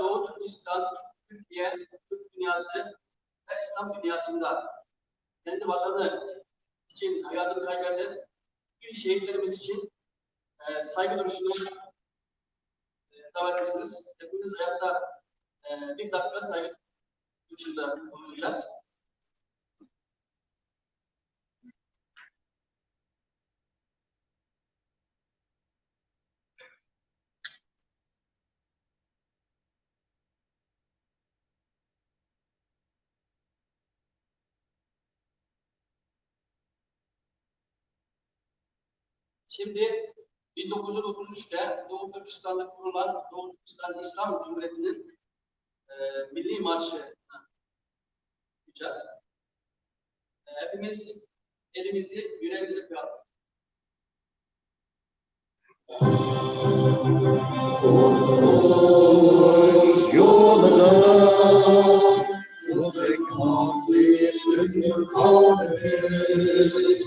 Doğu Türkistan, Türkiye, Türk dünyası ve İslam dünyasında kendi vatanı için hayatını kaybeden bir şehitlerimiz için saygı duruşuna davetlisiniz. Hepimiz hayatta bir dakika saygı duruşunda bulunacağız. Şimdi 1933'te Doğu Türkistan'da kurulan Doğu Türkistan İslam Cumhuriyeti'nin milli marşı yapacağız. Hepimiz elimizi, yüreğimizi koyalım. Yoluna sürekli bir kalbimiz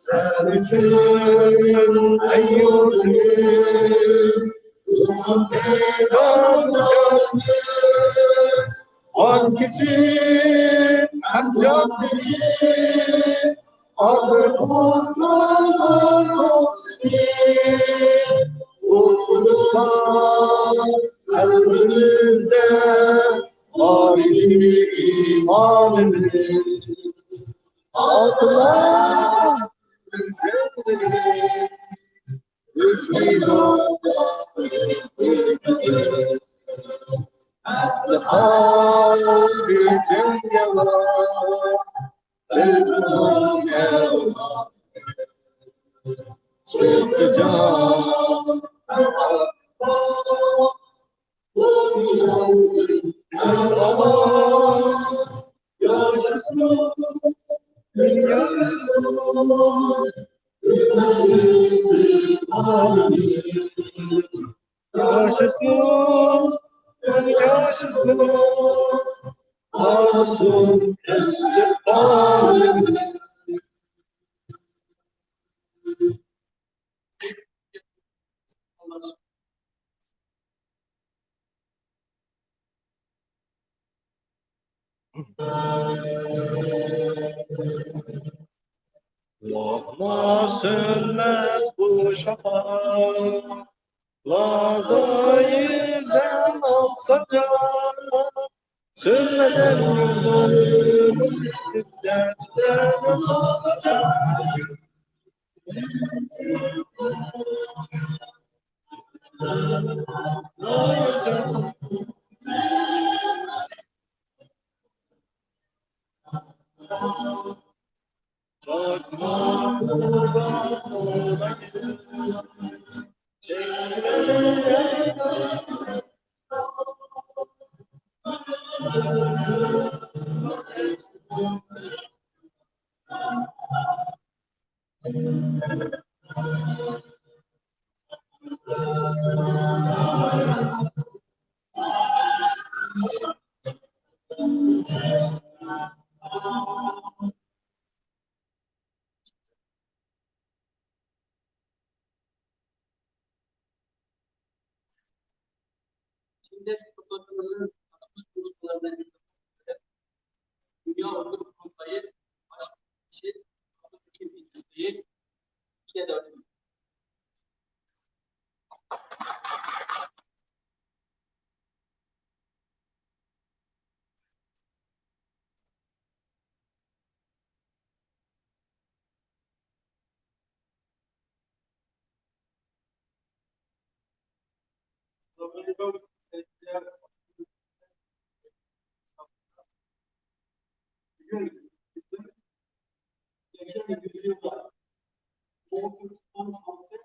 sen için ey yurdumuz uzun pedal canımız hak için hem canımız adı kurban olsun Uğruştan kalbimizde harbi imanımız Allah üzerinde Bismillahirrahmanirrahim Aslı kalbi cengela Ezman evla Çıkacağım Lokma sönmez bu şafaklarda yüzen alsaca sönmeden yurdumun düştük dertlerine solacak Çakma kurban olayım çekmeye Şimdi toplantımızın açılış konuşmalarından Dünya Uygur Kurultayı Başkanı için Abdülhakim İlkisli'yi ikiye döndü. Bugün bizim geçen bir yüzyılda Doğu Türkistan halkı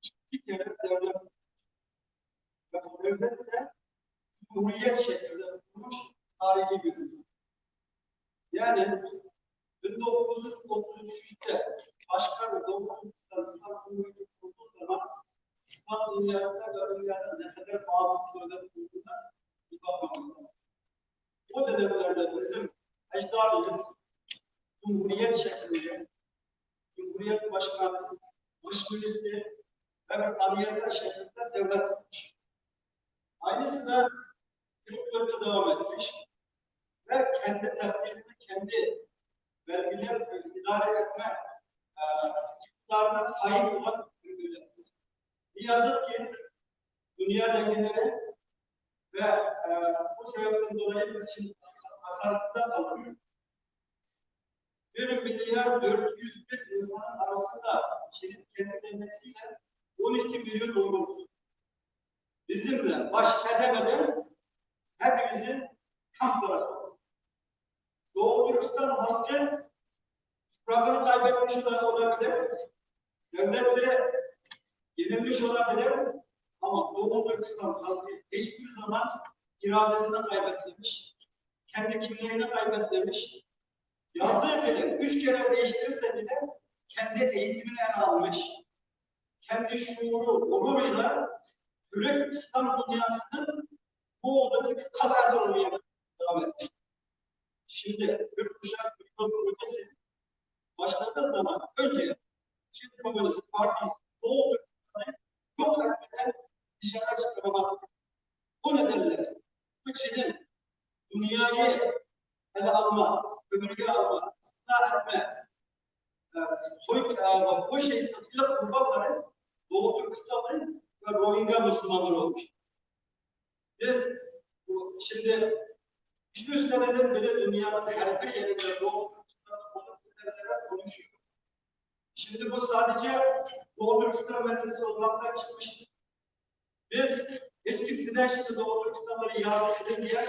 iki kere devlet ve bu devlet de Cumhuriyet şeklinde kurmuş tarihi görülüyor. Yani 1933'te Başkan Doğu Türkistan İslam Cumhuriyeti kurduğu zaman İslam dünyasında ve dünyada ne kadar bağımsız devlet kurduğuna bir bakmamız lazım. O dönemlerde bizim ecdadımız Cumhuriyet şeklinde, Cumhuriyet Başkanı, Başministeri ve anayasa şeklinde devlet kurmuş. Aynısını yıllarca devam etmiş ve kendi tercihini, kendi vergiler idare etme iktidarına sahip olan bir devletiz. Ne yazık ki dünya dengeleri ve bu sebepten dolayı biz şimdi hasarında kalıyoruz. 1 milyar 400 bin insanın arasında Çin'in kendi dengesiyle 12 milyon doğrumuz. Bizimle baş edemeden hepimizin kan parası oldu. Doğu Türkistan halkı tuprağını kaybetmiş olabilir, devletleri yenilmiş olabilir ama Doğu Türkistan halkı hiçbir zaman iradesini kaybetmemiş, kendi kimliğini kaybetmemiş, yazdığı bile 3 kere değiştirirse bile kendi eğitimini ele almış, kendi şuuru, gururuyla Türk İslam dünyasının bu olduğu bir kadar olmaya devam etmiş. Şimdi bir kuşak bir projesi başladığı zaman önce Çin Komünist Partisi Doğu Türkistan'ı yok etmeden dışarı çıkarmak. Bu nedenle bu Çin'in dünyayı ele alma, sömürge alma, ıslah etme, bu şey statüyle kurbanları Doğu Türkistan'ı ve Rohingya Müslümanları olmuş. Biz şimdi 100 seneden beri dünyanın her bir yerinde Doğu Türkistan'ı konuşuyor. Şimdi bu sadece Doğu Türkistan meselesi olmaktan çıkmıştır. Biz hiç kimseden şimdi Doğu Türkistan'ları yardım edin diye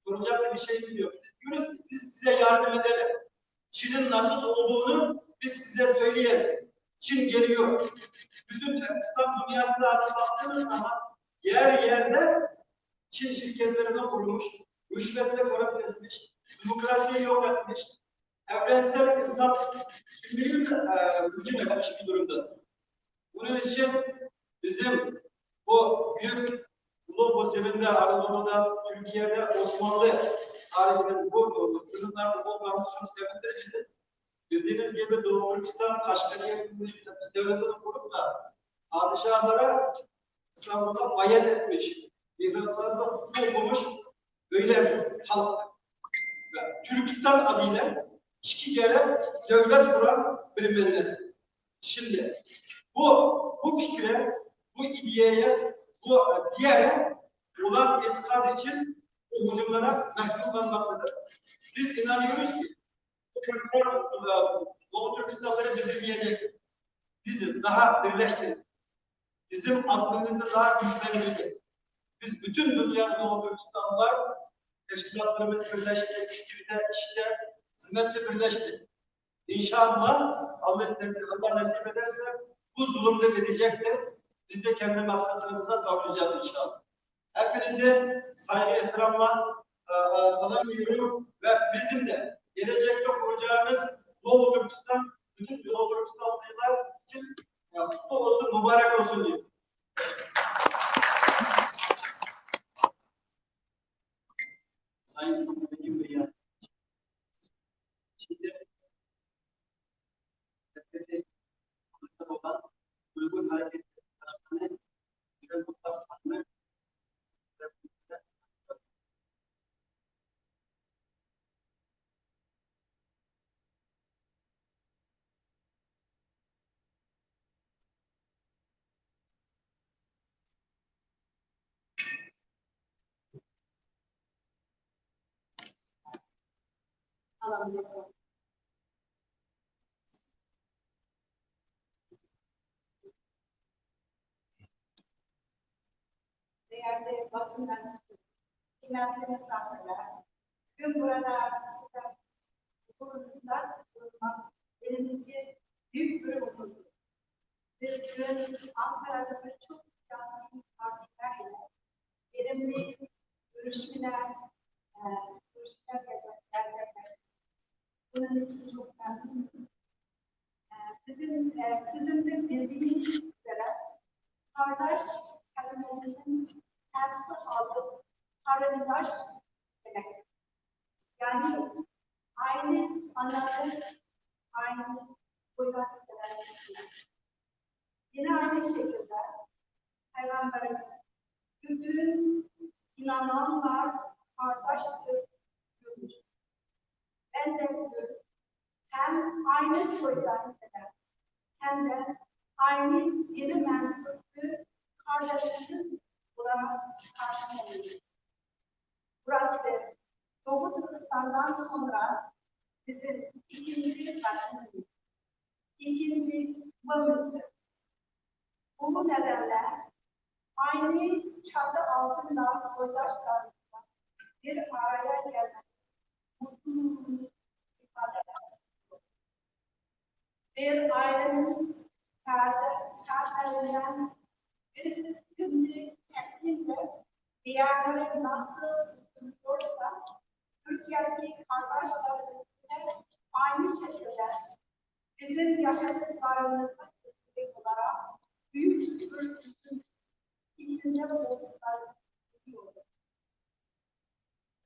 soracak bir şeyimiz yok. Biz diyoruz ki biz size yardım edelim. Çin'in nasıl olduğunu biz size söyleyelim. Çin geliyor. Bütün İslam dünyasına azı baktığımız zaman yer yerde Çin şirketlerine kurulmuş, rüşvetle korap edilmiş, demokrasiyi yok etmiş, evrensel insan kimliğini hücum etmiş bir durumda. Bunun için bizim bu büyük Ulu Sevin'de, Anadolu'da, Türkiye'de, Osmanlı tarihinin bu sınırlarda olmamız çok sevindiricidir. Bildiğiniz gibi Doğu Türkistan, Kaşgariye devletini kurup da padişahlara İstanbul'da bayat etmiş, mihraplarda hukuk okumuş böyle bir halk. Türkistan adıyla 2 kere devlet kuran bir millet. Şimdi bu fikre, bu ideyeye, bu diğere olan itikad için bu hücumlara mahkum kalmaktadır. Biz inanıyoruz ki Doğu Türkistanları bildirmeyecek. Bizi daha birleştirdik. Bizim azmimizi daha güçlendirdik. Biz bütün dünya Doğu Türkistanlılar teşkilatlarımız birleşti, fikirde, işte, hizmette birleşti. İnşallah Allah nasip ederse bu zulüm de bitecektir. Biz de kendi maksatlarımıza kavuşacağız inşallah. Hepinize saygı, ihtiramla salamıyorum ve bizim de gelecekte kuracağımız Doğu Türkistan, bütün Doğu Türkistanlılar için kutlu olsun, mübarek olsun diyor. Sayın Cumhurbaşkanı Bey, şimdi herkese olan uygun hareket başkanı Yücel Mutlasman'ı değerli basın mensupları, kıymetli misafirler, bugün burada sizler huzurunuzda bulunmak benim için büyük bir onurdur. Biz dün Ankara'da birçok siyasi partilerle verimli görüşmeler gerçekleştirdik. Bunun için çok memnunuz. Sizin de bildiğiniz üzere kardeş kelimesinin tersi aldık, karındaş demek. Yani aynı anadır, aynı boydan gelen kişiler. Yine aynı şekilde Peygamberimiz bütün inananlar kardeştir diyormuş. Ben de diyorum, hem aynı soydan gelen hem de aynı dine mensup bir kardeşimiz olarak karşılanıyor. Burası Doğu Türkistan'dan sonra bizim ikinci vatanımız, ikinci yuvamızdır. Bu nedenle aynı çatı altında soydaşlarımızla bir araya gelmek mutluluğunu ifade ediyor. Bir ailenin fertlerinden birisi sıkıntı çektiğinde diğerleri nasıl tutuyorsa Türkiye'deki kardeşlerimizle aynı şekilde bizim yaşadıklarımızla ilgili olarak büyük bir tutum içinde olduklarını biliyoruz.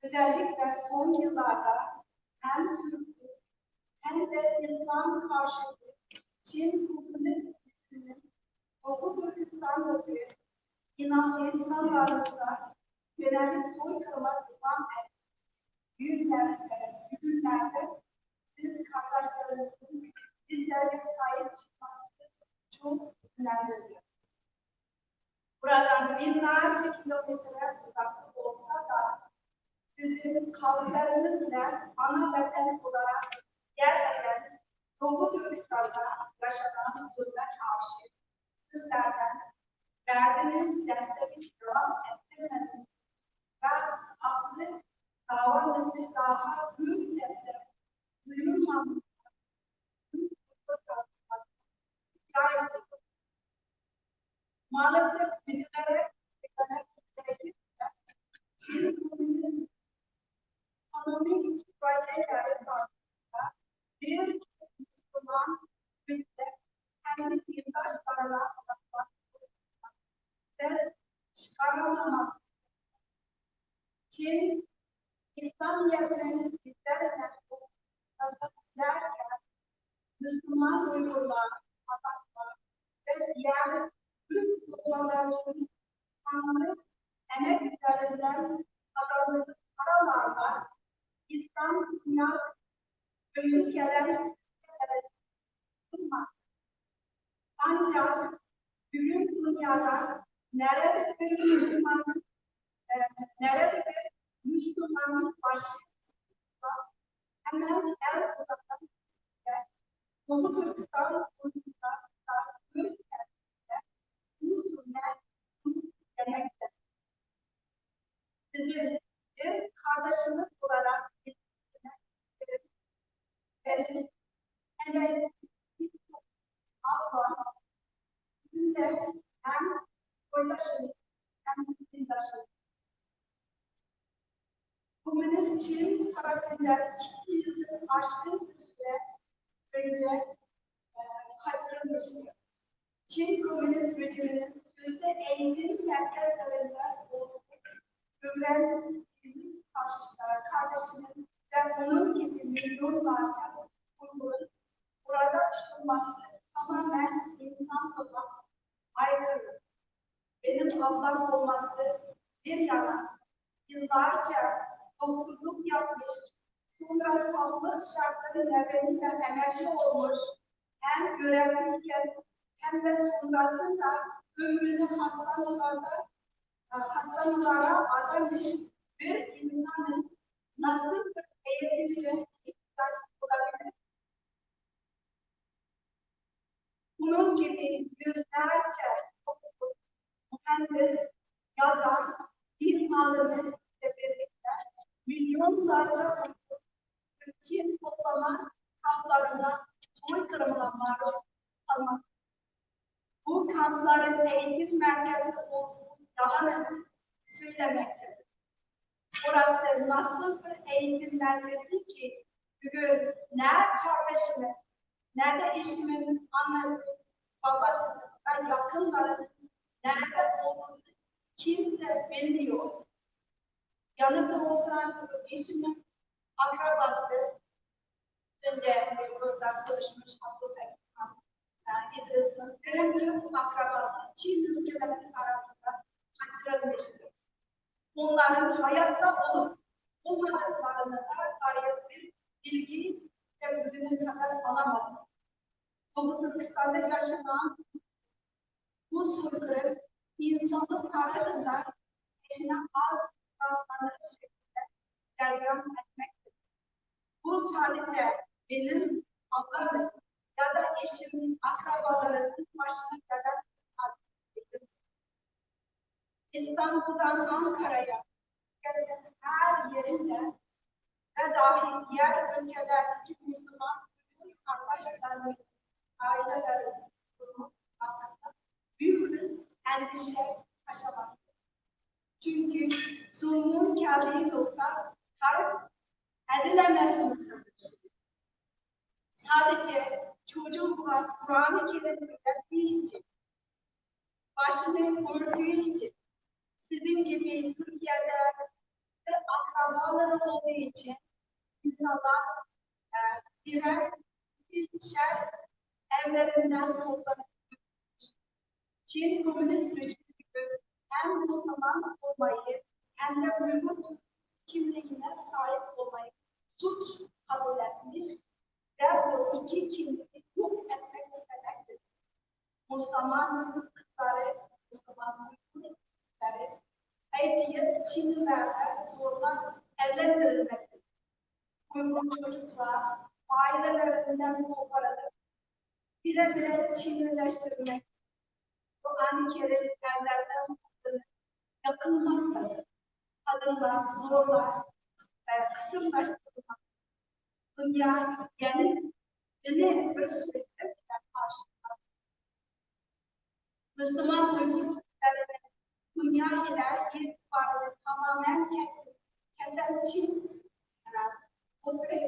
Özellikle son yıllarda hem Türklük hem de İslam karşıtı Çin komünist gücünün Doğu Türkistan'daki insanlarımıza yönelik soykırıma devam eden günlerde siz kardeşlerimizin bizlere sahip çıkması çok önemlidir. Buradan binlerce kilometre uzakta olsa da sizin kavimlerinizle ana vatan olarak yer eden Doğu Türkistan'da yaşanan zulme karşı sizlerden verdiğiniz desteği devam ettirmeniz ve haklı davanızı daha büyük sesle duyurmamız maalesef bizlere Çin komünist ekonomik projeleri karşısında bir Müslüman ülke kendi yurttaşlarına ses çıkaramamak. Çin, İslamiyet'in bizlerle derken Müslüman Uygurlar, Azaklar ve diğer Türk toplumlarının kanlı emek üzerinden kazandığı paralarla İslam dünya önü gelen tutmak. Ancak bugün dünyada nerede bir Müslümanın başı hemen en uzaktan Doğu Türkistan konusunda büyük servisinde Müslüman demektir. Sizin bir kardeşiniz olarak evet, Allah sizin de hem soydaşınız hem dindaşınız. Komünist Çin tarafından 2 yıldır aşkın bir süre önce kaçırılmıştır. Çin Komünist rejiminin sözde eğitim merkezlerinde olduğu güvenliğimiz kardeşinin ve onun gibi milyonlarca Uygur'un burada tutulması tamamen insanlığa aykırı. Benim ablam olması bir yana yıllarca doktorluk yapmış, sonra sağlık şartları nedeniyle emekli olmuş, hem görevliyken hem de sonrasında ömrünü hastalıklara adamış bir insanın nasıl bir eğitimine ihtiyaç olabilir? Bunun gibi yüzlerce mühendis, yazar, dil alimi ile birlikte milyonlarca Çin toplama kamplarında soykırımına maruz kalmak. Bu kampların eğitim merkezi olduğu yalanını söylemektedir. Burası nasıl bir eğitim merkezi ki bugün ne kardeşimin ne de eşimin annesi, babası ve yakınlarının nerede olduğunu kimse bilmiyor. Yanımda oturan eşimin akrabası, önce burada konuşmuş Abdülhamid İdris'in benim tüm akrabası Çin ülkeleri tarafından kaçırılmıştır. onların hayatta olup olmadıklarına dair bir bilgi ve bugüne kadar alamadım. Doğu Türkistan'da yaşanan bu soykırım insanlık tarihinde eşine az rastlanır şekilde cereyan etmektedir. Bu sadece benim ablamın ya da eşimin akrabalarının başına gelen hadiseydi. İstanbul'dan Ankara'ya gelen her yerinde ve dahil diğer ülkelerdeki Müslüman kardeşlerinin ailelerinin durumu hakkında büyük bir endişe yaşamaktadır. Çünkü zulmün geldiği nokta tarif edilemezmiştir. Sadece çocuklar Kur'an-ı Kerim öğrettiği için, başını örtüğü için, sizin gibi Türkiye'de ve akrabaları olduğu için insanlar birer ikişer evlerinden toplanıp Çin komünist rejimi gibi hem Müslüman olmayı hem de Uygur kimliğine sahip olmayı suç kabul etmiş ve bu iki kimliği yok etmek istemektedir. Müslüman Türk kızları, Müslüman Uygur kızları, ateist Çinlilerle zorla evlendirilmektedir. Uygur çocuklar ailelerinden koparılıp bire Çinlileştirilmek, Kur'an-ı Kerim evlerden yakılmaktadır. Kadınlar zorla kısırlaştırılmak. Dünya yeni bir süreçle karşı. Müslüman Uygur Türklerinin dünya ile irtibatını tamamen kesen Çin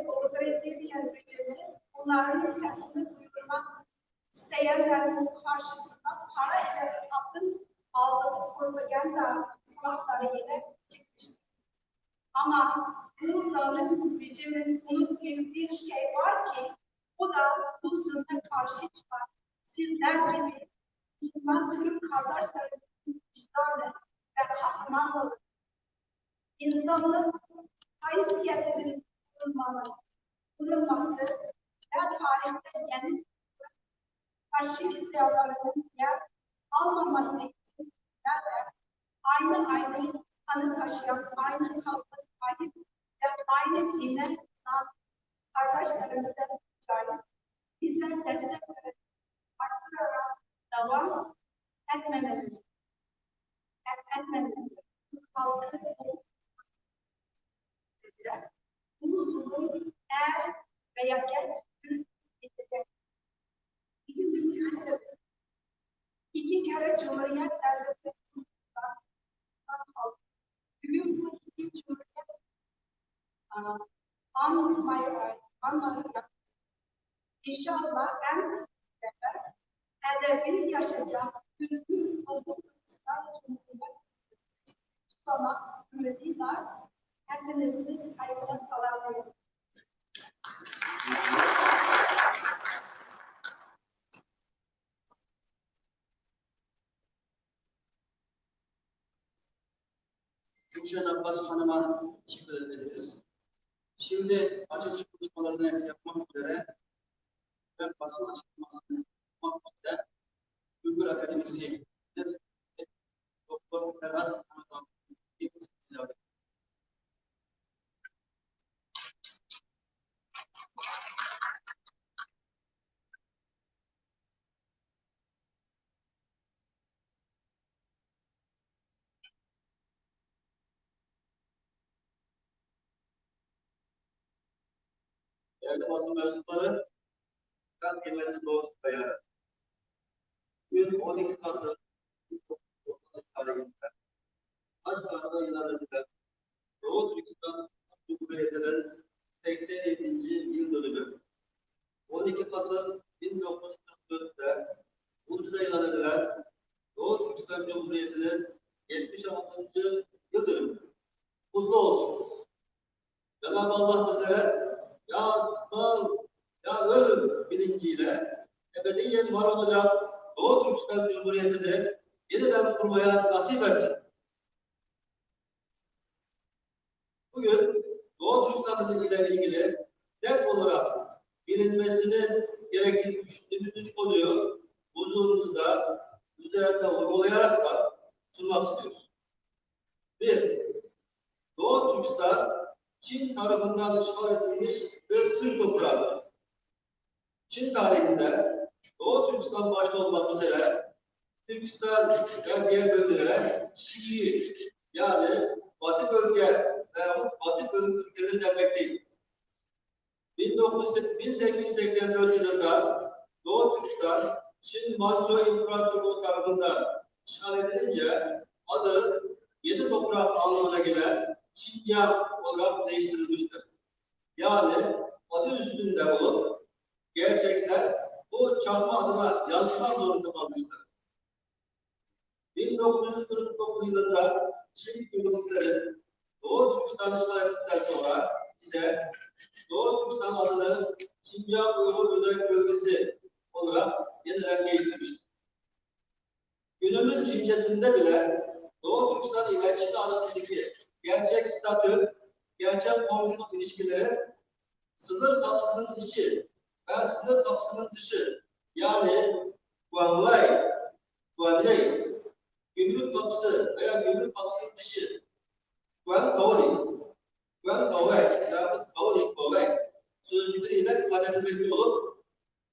otoritarian rejimi onların sesini duyurmak isteyenlerin karşısında para ile satın aldığı propaganda sınavları ile çıkmıştır. Ama bu zalim rejimin unuttuğu bir şey var ki o da bu zulme karşı çıkan sizler gibi Müslüman Türk kardeşlerimizin vicdanı ve kahramanlığı, insanlık haysiyetinin kurulması ve tarihte yeni faşist idealarının yer almaması için ve aynı kanı taşıyan, aynı kalbı sahip ve aynı dine kardeşlerimize rica bize destek verip arttırarak devam etmemeliyiz. Halkı bu zulüm er veya geç bitecek. İki kere Cumhuriyet Devleti bugün bu iki Cumhuriyet anlayacak. İnşallah en kısa sürede hedefi yaşayacak düzgün hukuk İslam Cumhuriyeti tutmak ümidiyle hepinizi saygıyla selamlıyorum. Gülşen Abbas Hanım'a teşekkür ederiz. Şimdi açılış konuşmalarını yapmak üzere ve basın açıklamasını yapmak üzere Uygur Akademisi Doktor Ferhat Hanım'dan bir ilave. Değerli basın mensupları, ben kıymetli dost bayanı. Bugün 12 Kasım 1990 tarihinde Aşkar'da ilan edilen Doğu Türkistan Cumhuriyeti'nin 87. yıl dönümü. 12 Kasım 1944'te Urdu'da ilan edilen Doğu Türkistan Cumhuriyeti'nin 76. yıl dönümü. Kutlu olsun. Cenab-ı Allah bizlere ya sıkmal, ya ölüm bilinciyle ebediyen var olacak Doğu Türkistan Cumhuriyeti'ni yeniden kurmaya nasip etsin. Bugün Doğu Türkistan ile ilgili net olarak bilinmesini gerektiğini düşündüğümüz 3 konuyu huzurunuzda üzerinde uygulayarak da sunmak istiyoruz. 1. Doğu Türkistan, Çin tarafından işgal edilmiş bir Türk toprağıdır. Çin tarihinde Doğu Türkistan başta olmak üzere Türkistan ve diğer bölgelere Şii yani Batı bölge veyahut Batı bölge ülkeleri denmekteydi. 1884 yılında Doğu Türkistan Çin Manço İmparatorluğu tarafından işgal edilince adı yedi toprak anlamına gelen Xinjiang olarak değiştirilmiştir. Yani adı üstünde olup gerçekler bu çakma adına yansımak zorunda kalmıştır. 1949 yılında Çin Komünistleri Doğu Türkistan işgal ettikten sonra ise Doğu Türkistan adını Xinjiang Uygur Özel Bölgesi olarak yeniden değiştirmiştir. Günümüz Çincesinde bile Doğu Türkistan ile Çin arasındaki gerçek statü, gerçek komşuluk ilişkileri sınır kapısının içi ve sınır kapısının dışı yani Guanglai, Guanlei, gümrük kapısı veya gümrük kapısının dışı Guankaoli, Guankaoli yahut Kaoli sözcükleriyle ifade edilmekte olup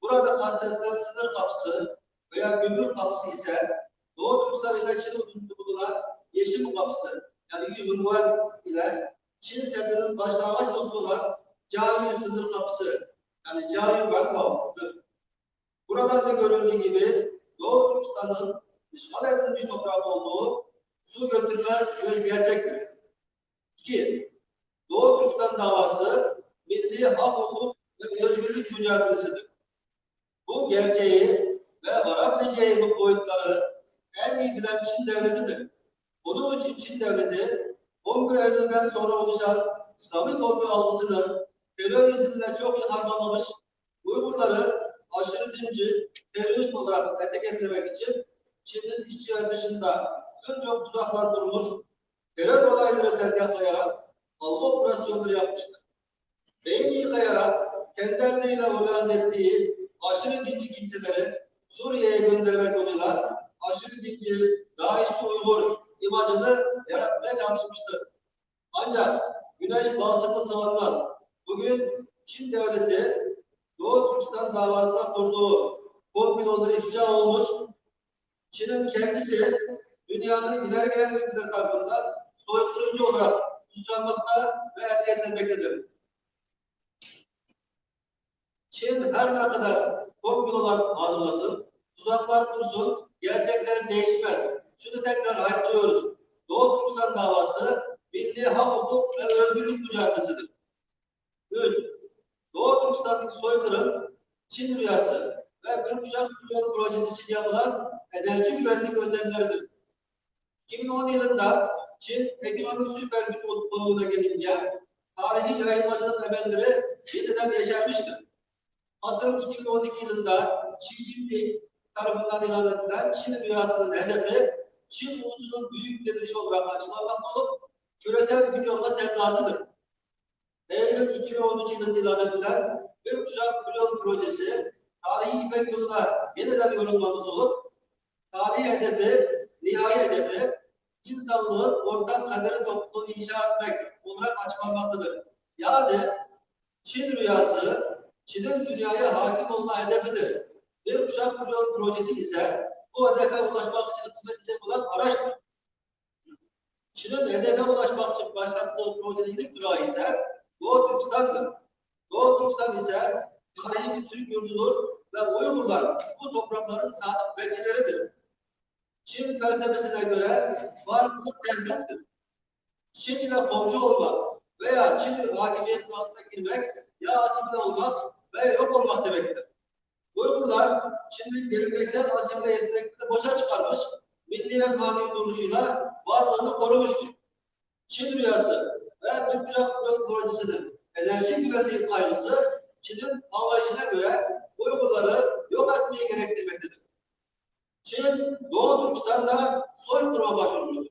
burada kastedilen sınır kapısı veya gümrük kapısı ise Doğu Türkistan ile Çin hududunda bulunan Yeşim kapısı yani Yumruan ile Çin Seddi'nin başlangıç noktası olan Jiayu sınır kapısı yani Jiayu Guankao'dur. Buradan da görüldüğü gibi Doğu Türkistan'ın işgal edilmiş toprak olduğu su götürmez bir gerçektir. 2. Doğu Türkistan davası milli hak, hukuk ve özgürlük mücadelesidir. Bu gerçeği ve varabileceği bu boyutları en iyi bilen Çin devletidir. Bunun için Çin devleti 11 Eylül'den sonra oluşan İslami korku algısını terörizmle çok iyi harmanlamış, Uygurları aşırı dinci, terörist olarak ete getirmek için Çin'in içi ve dışında birçok tuzaklar kurmuş, terör olayları tezgahlayarak algı operasyonları yapmıştır. Beyin yıkayarak kendi elleriyle organize ettiği aşırı dinci kimseleri Suriye'ye göndermek yoluyla aşırı dinci, DAEŞ'li Uygur imajını yaratmaya çalışmıştır. Ancak Güneş balçıklı savunmaz. Bugün Çin devleti Doğu Türkistan davasına kurduğu komploları ifşa olmuş. Çin'in kendisi dünyanın ileri gelen ülkeler tarafından soykırımcı olarak suçlanmakta ve erkelenmektedir. Çin her ne kadar komplolar hazırlasın, tuzaklar kursun, gerçekler değişmez. Şunu tekrar haykırıyoruz. Doğu Türkistan davası milli hak, hukuk ve özgürlük mücadelesidir. 3. Doğu Türkistan'daki soykırım, Çin rüyası ve bir kuşak yol projesi için yapılan enerji güvenlik önlemleridir. 2010 yılında Çin ekonomik süper güç konumuna gelince tarihi yayılmacılık emelleri yeniden yeşermiştir. Asıl 2012 yılında Xi Jinping tarafından ilan edilen Çin rüyasının hedefi Çin ulusunun büyük direnişi olarak açıklanmakta olup küresel güç olma sevdasıdır. Eylül 2013 yılında ilan edilen bir kuşak yol projesi tarihi İpek yoluna yeniden yorumlanmış olup tarihi hedefi, nihai hedefi insanlığın ortak kaderi topluluğunu inşa etmek olarak açıklanmaktadır. Yani Çin rüyası, Çin'in dünyaya hakim olma hedefidir. Bir kuşak yol projesi ise bu hedefe ulaşmak için hizmet edecek olan araçtır. Çin'in hedefe ulaşmak için başlattığı projenin ilk durağı ise Doğu Türkistan'dır. Doğu Türkistan ise tarihi bir Türk yurdudur ve Uygurlar bu toprakların sadık bekçileridir. Çin felsefesine göre varlık devlettir. Çin ile komşu olmak veya Çin hakimiyetinin altına girmek ya asimile olmak veya yok olmak demektir. Uygurlar Çin'in geleneksel asimile etmekte boşa çıkarmış, milli ve manevi duruşuyla varlığını korumuştur. Çin rüyası ve bir kuşak yol projesinin enerji güvenliği kaygısı Çin'in anlayışına göre Uygurları yok etmeyi gerektirmektedir. Çin, Doğu Türkistan'da soykırıma başvurmuştur.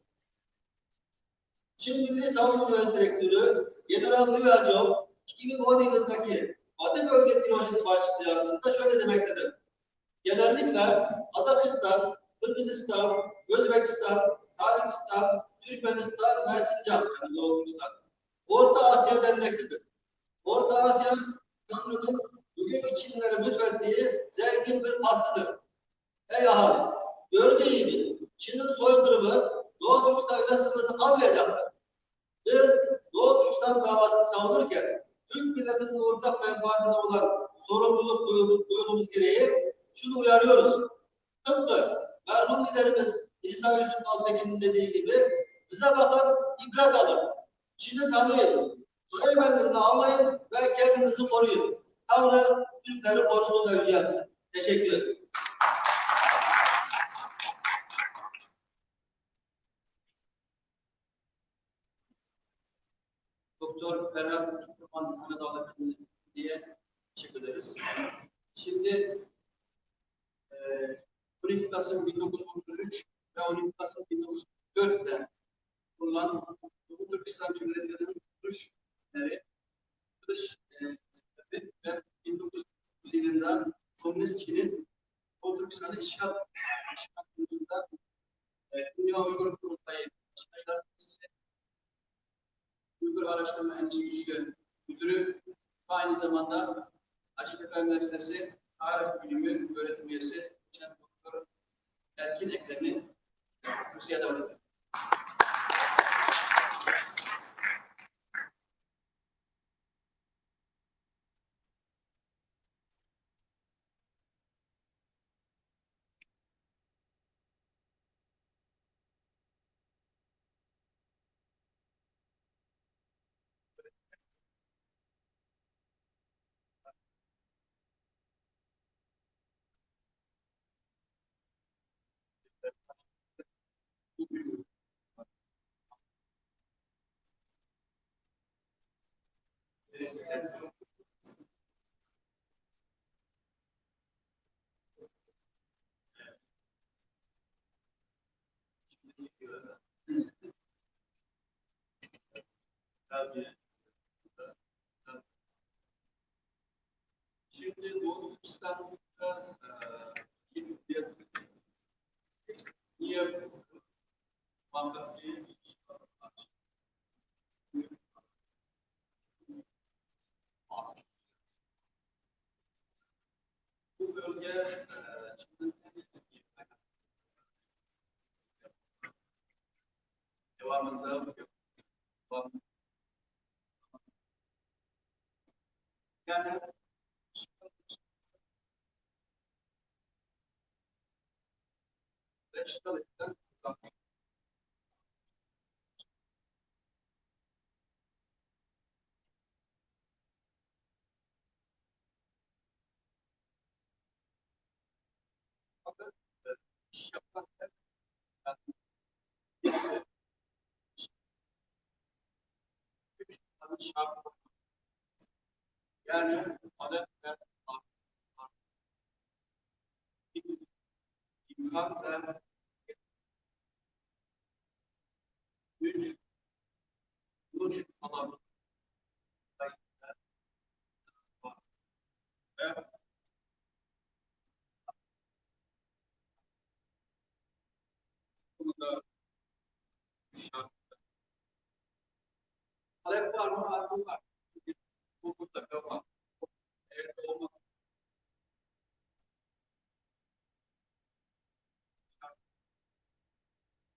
Çin Milli Savunma Üniversitesi Rektörü General Livacov 2010 yılındaki Batı Bölge Teorisi başlığı yazısında şöyle demektedir. Genellikle Kazakistan, Kırgızistan, Özbekistan, Tacikistan, Türkmenistan ve Sincan, yani Doğu Türkistan, Orta Asya denmektedir. Orta Asya, Tanrı'nın bugünkü Çinlilere lütfettiği zengin bir pastıdır. Ey ahali, gördüğü gibi Çin'in soykırımı Doğu Türkistan ile sınırlı kalmayacaktır. Biz Doğu Türkistan davasını savunurken Türk milletinin ortak menfaatine olan sorumluluk duyduğumuz gereği şunu uyarıyoruz. Tıpkı merhum liderimiz İsa Yusuf Altekin'in dediği gibi bize bakın, ibret alın. Çin'i tanıyın. Süreymenlerini avlayın ve kendinizi koruyun. Tanrı Türkleri korusun ve yücelsin. Teşekkür ederim. Doktor Ferhat Ahmet diye teşekkür ederiz. Şimdi 12 Kasım 1933 ve 12 Kasım 1944'te kurulan Doğu Türkistan Cumhuriyeti'nin kuruluşları ve 1930 yılında Komünist Çin'in Doğu Türkistan'ı işgal konusunda Dünya Uygur Kurultayı Başkanı'yla Uygur Araştırma Enstitüsü Müdürü ve aynı zamanda Hacettepe Üniversitesi Tarih Bölümü öğretim üyesi Doktor Erkin Ekrem'i kürsüye davet ediyorum. Şimdi Doğu Türkistan'da niye vakıf değil? Bu bölge Çin'in en eski devamında yani Beşiktaş'tan iş yaparken üç tane şart var. Yani adet ve imkan ve güç buluş alanı ve bunu da şart. Talep var mı? Arzu var. Bu mutlaka var. Eğer olmaz.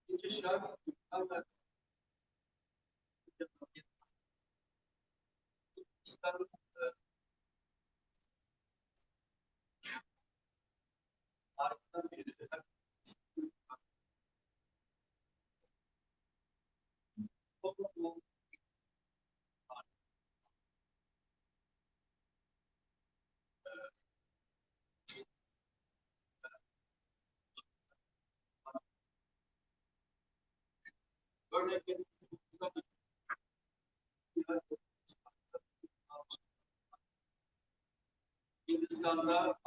İkinci şart imkan ve İslam'ın tarihten beri toplum örneğin Hindistan'da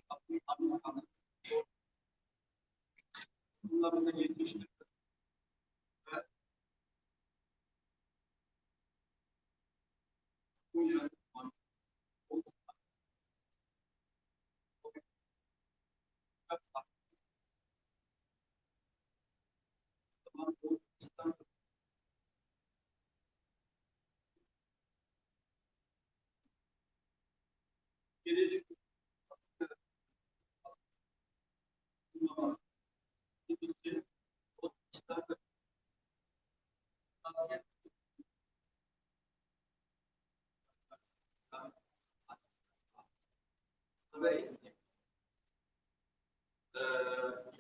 Amerika'nın bunların da yetiştirdi. milyon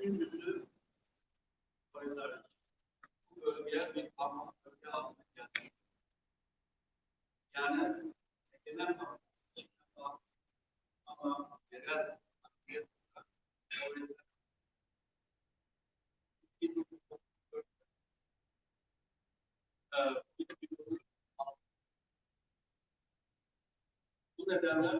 üçüncüsü koyunlar. Bu bölgeye bir parmak bölge altına geldi. Yani genel parmak ama genel bu nedenle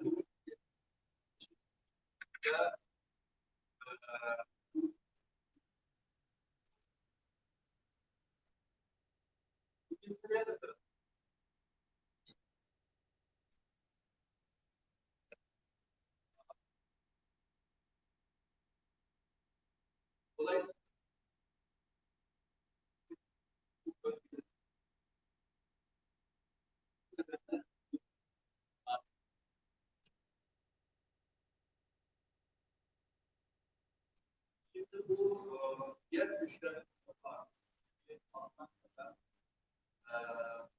dolayısıyla şimdi bu yer güçleri var.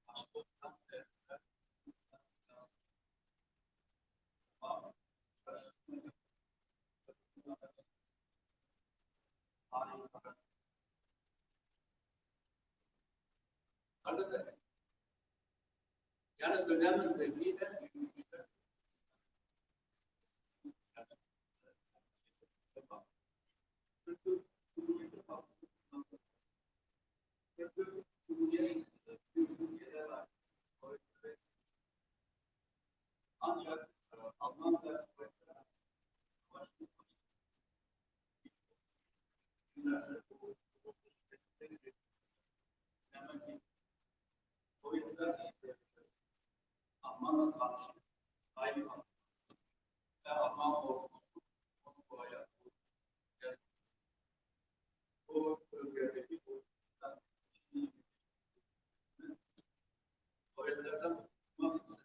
Başkomutan yani önemli bir de ancak Alman o yüzden Alman'a karşı aynı ve Alman korkusu o bölgedeki kuvvetlerden tutmak istedi.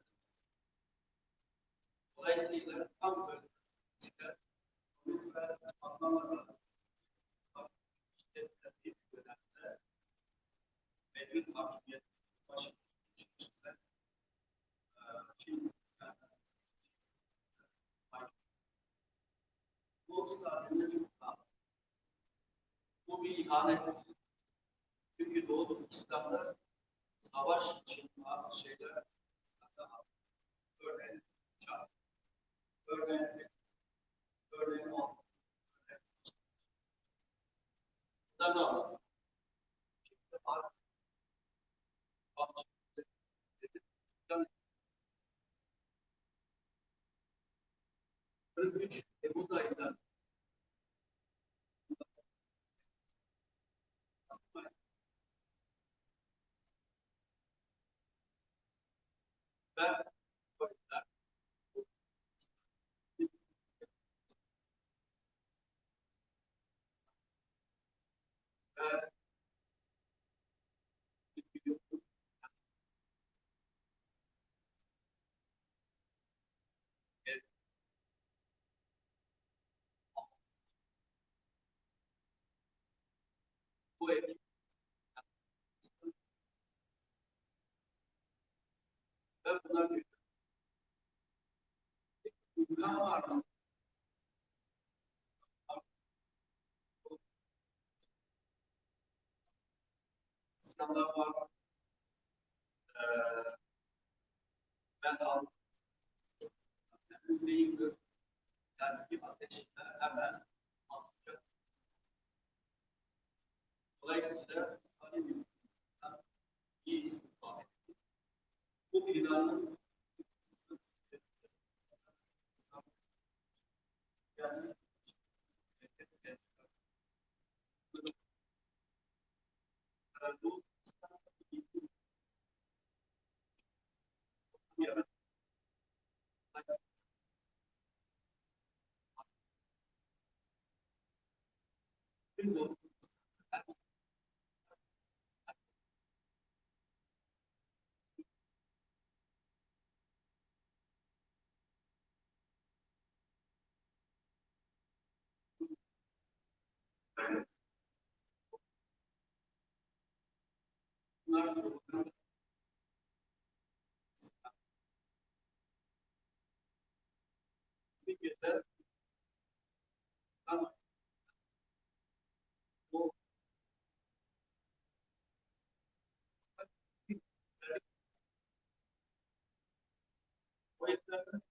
Dolayısıyla tam böyle işte Almanlar işte bir dönemde mevcut hakimiyet başında şimdi bu ısrarında çok fazla. Bu bir ihanet. Çünkü Doğu Türkistan'da savaş için bazı şeyler örneğin çağ, örneğin altın, bundan da alalım. Şimdi artık bahçede 43 Temmuz ayında ve bu ekip ve buna göre imkan var mı? İslamlar var mı? Ben aldım. Değil yani bir ateşinde hemen atacak. Dolayısıyla Stalin iyi istifade etti. Bu binanın yani bu Bunlar çocuklar bir kere ama bu o yüzden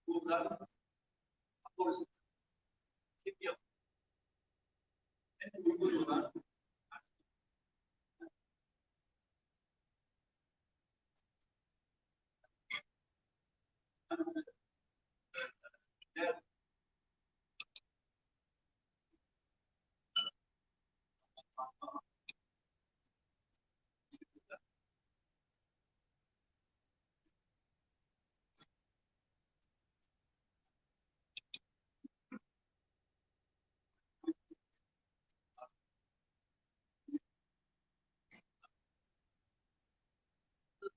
burada polis kim yapıyor? En uygun olan ne?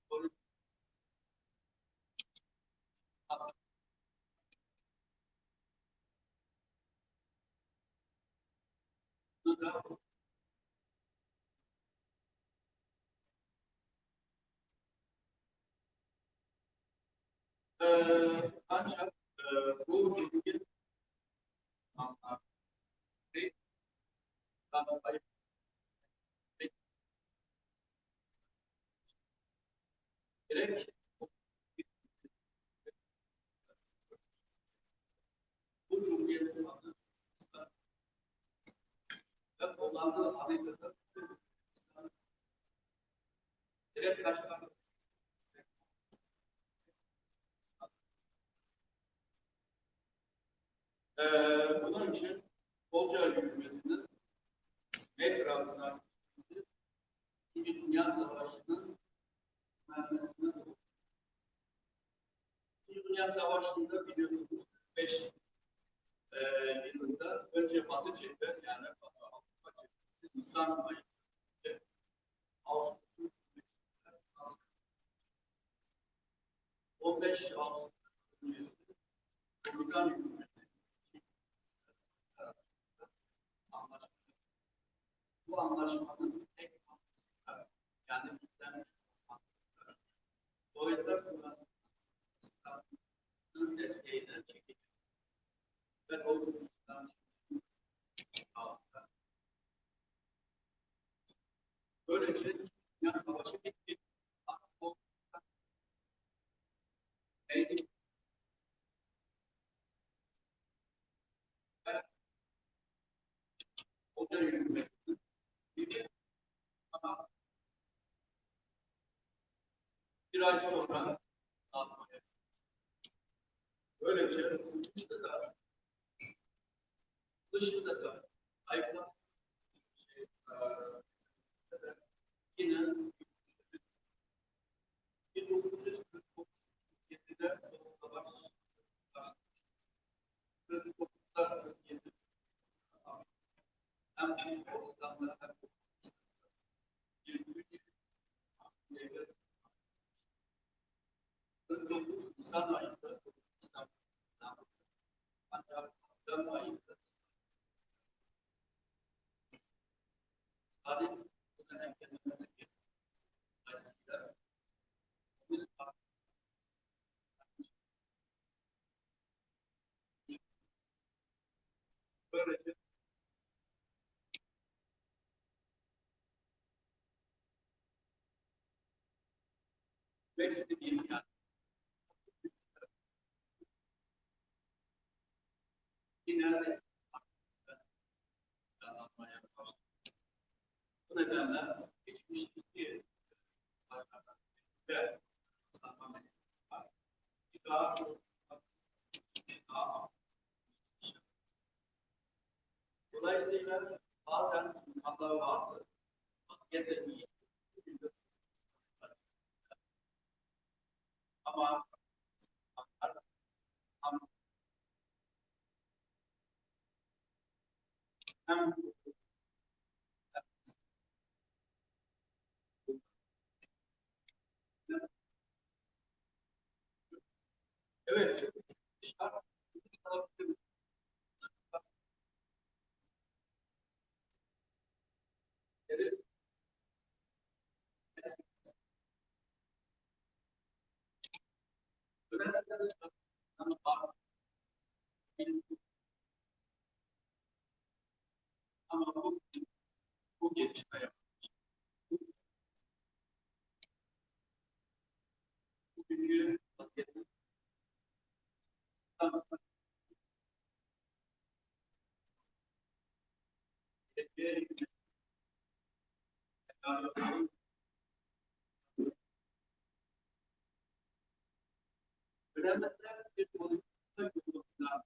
Polis aslında ancak bu cumhuriyet anlamda sayıp gerek bu cumhuriyetin adı ve kullandığı harekatı gerek başkan bunun için Bolca hükümetinin etrafından İkinci Dünya Savaşı'nın mühendisliğine doğru. İkinci Dünya Savaşı'nda biliyorsunuz 5 yılında önce Batı cephe yani Avrupa cephesi Nisan ayında Avrupa'nın 15 Ağustos öncesi Amerikan hükümeti anlaşma. Bu anlaşmanın tek mantığı yani bizden Sovyetler Kullanıcı'nın desteğiyle çekilir. Ve o altında. Böylece Dünya Savaşı bitti. O neydi? Ve o da hükümetinin bir ay sonra dağıtmaya. Böylece dışında da ayıplar yine 1947'de savaş başladı. 49'da 47 hem Moğolistan'da hem 23 49 Nisan ayında İstanbul'da ancak Haziran ayında Stalin bu dönem kendisi dolayısıyla biz böylece Brexit'i diyeyim yani neredeyse planlanmaya başladı. Bu nedenle geçmişteki ve daha dolayısıyla bazen imkanlar vardı. Vaziyette iyi. Ama hem evet, bu gelişme yapmış. Bugünkü vaziyeti tam önemli bir politika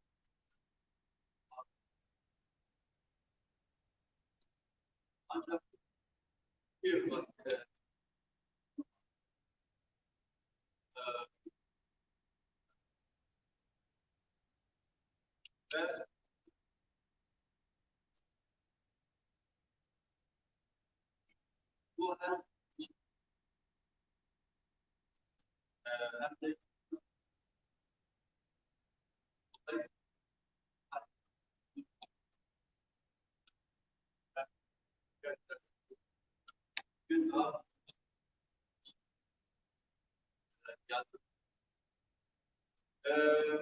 ancak bir vaziyette ve bu hem hem de gün daha yazdık. Bizim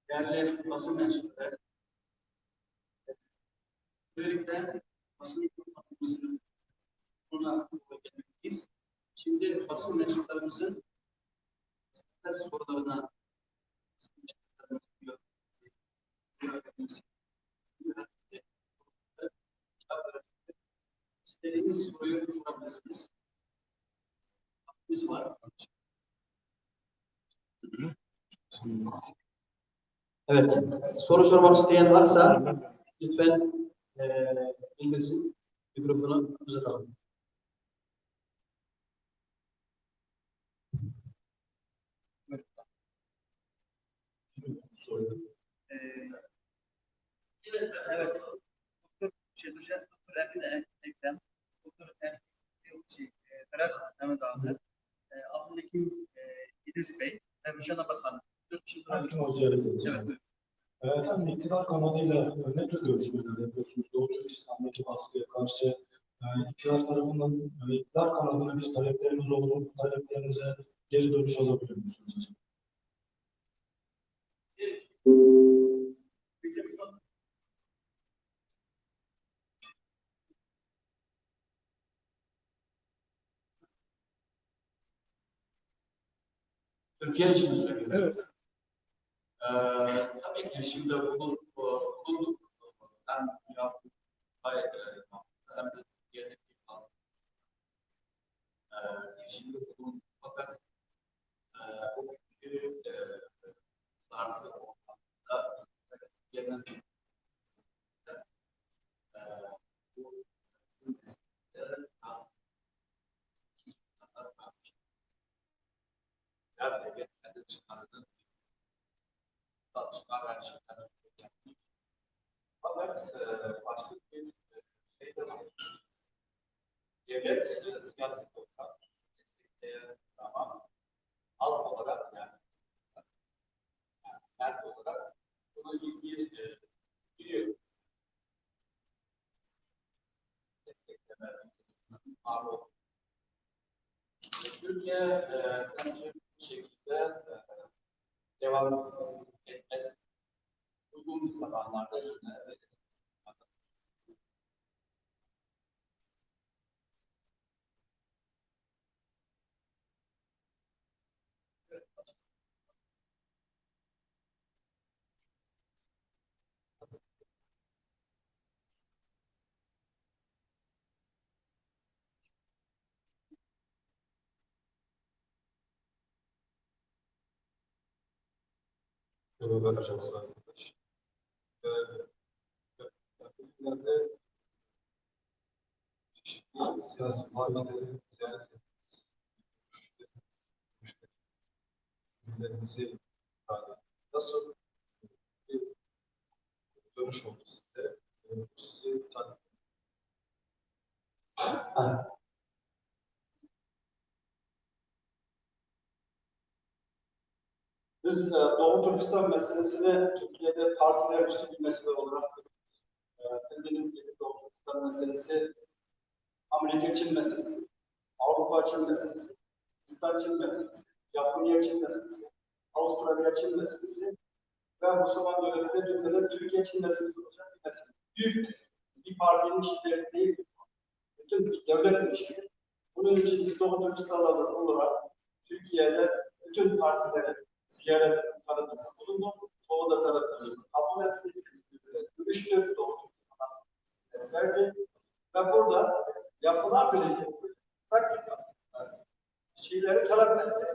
değerli basın mensupları, böylelikle basın toplantımızın sonuna gelmekteyiz. Şimdi basın mensuplarımızın sorularına istediğiniz soruyu sorabilirsiniz. Biz var. Evet, soru sormak isteyen varsa lütfen bildirsin, mikrofonu uzatalım. Evet. Doktor Emin Ekrem, Doktor Ferhat Mehmet Ağabey, Abdülhakim İdris Bey ve Ruşen Abbas Hanım. Dört kişi sorabilirsiniz. Evet, buyurun. Efendim iktidar kanadıyla ne tür görüşmeler yapıyorsunuz? Doğu Türkistan'daki baskıya karşı iktidar tarafından iktidar kanadına bir talepleriniz olur mu? Bu taleplerinize geri dönüş alabiliyor musunuz acaba? Türkiye için söylüyoruz. Evet. Tabii ki şimdi bulunduk. Hem yaptık, hem de Türkiye'deki şimdi bulunduk. Fakat bu fikri tarzı ortamda genel bu gerçekten kendi çıkarını çalışmalar her şeyden yapmış. Fakat başka bir şey de var. Devlet siyasi olarak ama halk olarak yani kent olarak buna ilgi biliyor. Türkiye bence bir şekilde devam etmez. Uygun bir zamanlarda yine Siyasi partileri ziyaret etmemizi nasıl bir dönüş oldu size? Sizi takip Biz Doğu Türkistan meselesini Türkiye'de partiler üstü bir mesele olarak bildiğiniz gibi Doğu Türkistan meselesi Amerika-Çin meselesi. Avrupa Çin meselesi, İslam Çin meselesi, Japonya Çin meselesi, Avustralya Çin meselesi ve Müslüman döneminde cümlede Türkiye Çin meselesi olacak bir mesele. Büyük bir mesele. Bir partinin işleri değil, bütün devlet işleri. Bunun için biz Doğu Türkistan olarak Türkiye'de bütün partileri ziyaret tanıtımı bulunduk. Doğu'da tanıtımı kabul ettik. Görüştük Doğu Türkistan'a verdi. Ve burada yapılabilecek taktik şeyleri talep etti.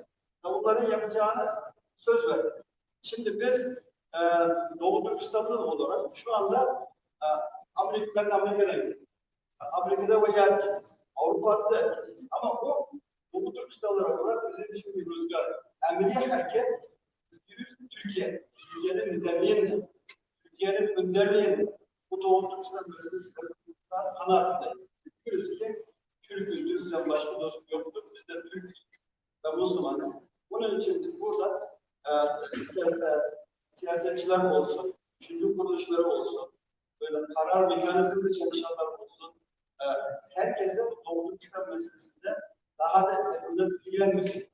Ve onların yapacağını söz verdi. Şimdi biz Doğu Türkistan'da olarak şu anda ben Amerika'dayım. Amerika'da ve yerdeyiz. Avrupa'da yerdeyiz. Ama o Doğu Türkistanlar olarak bizim için bir rüzgar. Emri hareket Türkiye. Türkiye'nin liderliğinde, Türkiye'nin önderliğinde bu Doğu Türkistan meselesi kanaatindeyız. Diyoruz ki Türk'üz, Türk'ten başka dost yoktur. Biz de Türk'üz ve Müslümanız. Bunun için biz burada ister siyasetçiler olsun, düşünce kuruluşları olsun, böyle karar mekanizminde çalışanlar olsun, herkese bu Doğu Türkistan meselesinde daha da ilgilenmesini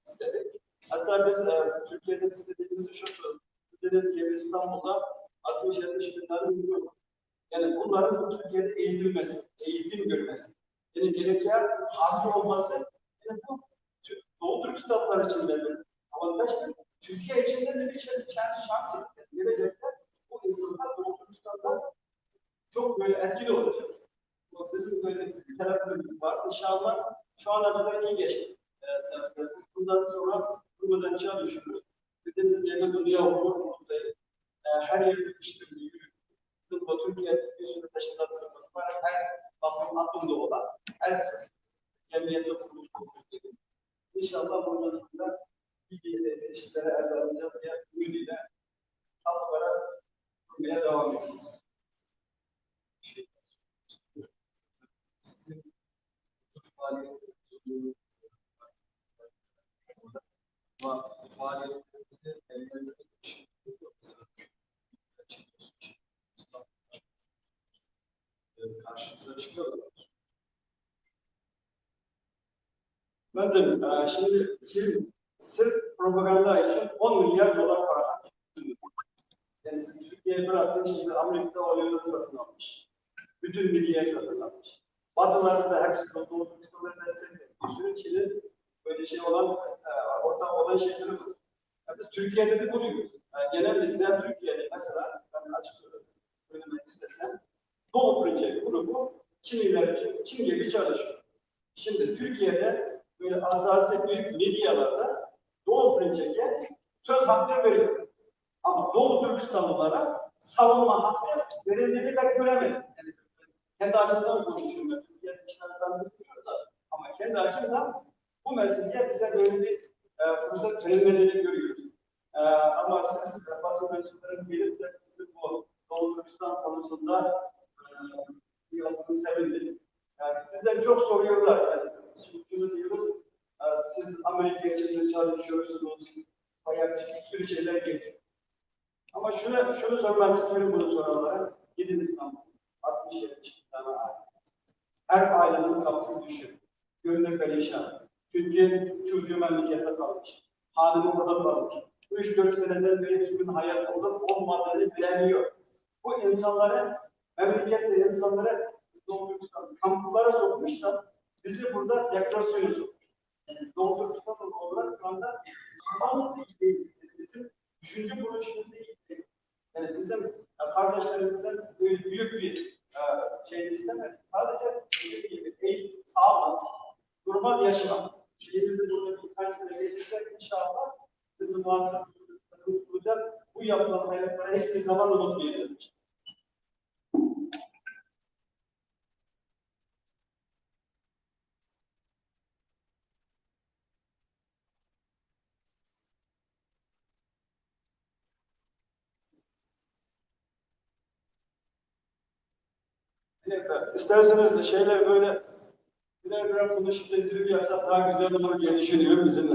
istedik. Hatta biz Türkiye'de istediğimizi şu söylüyoruz. Dediğiniz gibi İstanbul'da 60-70 bin tane ünlü var. Yani bunların Türkiye'de eğitilmesi, eğitim görmesi, yani geleceğe harcı olması, yani bu Doğu Türkistanlar için de bir avantajdır. Türkiye için de bir şans gelecekte bu insanlar Doğu Türkistan'da çok böyle etkili olacak. Bizim böyle bir tarafımız var. İnşallah şu ana kadar iyi geçti. Bundan sonra buradan çalışıyoruz. Dediğimiz gibi dünya okulundayız. Her yerde işbirliği yürütüyoruz. Türkiye'de bir sürü teşkilatlarımız var. Her bakım aklında olan, her cemiyette kuruluş kuruluş. İnşallah bundan sonra iyi ilişkileri elde alacağız diye ümidiyle halklara kurmaya devam edeceğiz. Karşımıza çıkıyorlar. Ben de şimdi sırf propaganda için 10 milyar dolar para harcadı. Yani Türkiye'ye bıraktığı şeyi Amerika'da oyunları satın almış. Bütün milyaya satın almış. Batılarda da hepsi Doğu Türkistan'ları destekliyor. Bir sürü Çin'in böyle şey olan, ortak olan şeyleri var. Yani biz Türkiye'de de buluyoruz. Genellikle Türkiye'de mesela, ben açık söylemek istesem, Doğu Project grubu Çinliler için Çin gibi çalışıyor. Şimdi Türkiye'de böyle asasi büyük medyalarda Doğu Project'e söz hakkı veriyor. Ama Doğu Türkistanlılara savunma hakkı verildiğini ben göremedim. Yani kendi açımdan konuşuyorum. Türkiye'de işlerden bilmiyorum da. Ama kendi açımdan bu meseleye bize böyle bir fırsat verilmediğini görüyoruz. Ama siz basın mensupları gelip de bizim bu Doğu Türkistan konusunda yaptığını sevindim. Yani bizden çok soruyorlar. Yani şimdi şunu diyoruz, siz Amerika için çalışıyorsunuz, bayağı bir sürü şeyler geçiyor. Ama şunu sormak istiyorum bunu soranlara. Gidin İstanbul. 60-70 tane aile. Her ailenin kapısı düşük. Gönlü perişan. Çünkü çocuğu memlekette kalmış. Hanımı orada kalmış. 3-4 seneden beri kimin hayat olup olmadığını bilemiyor. Bu insanları, memlekette insanları Doğu Türkistan kamplara sokmuşlar. Bizi burada depresyona sokmuş. Doğu Türkistan olarak şu anda sağlamız da iyi değil. Bizim düşünce kuruluşumuz da iyi değil. Yani bizim kardeşlerimizden böyle büyük bir şey istemedik. Sadece bizim gibi eğitim, sağlam, normal yaşam. Şeyimizi burada birkaç sene geçirsek inşallah bizim muhatabımız olacak. Bu yapılan hayatları hiçbir zaman unutmayacağız. İsterseniz de şeyler böyle birer konuşup da interview yapsak daha güzel olur diye düşünüyorum bizimle.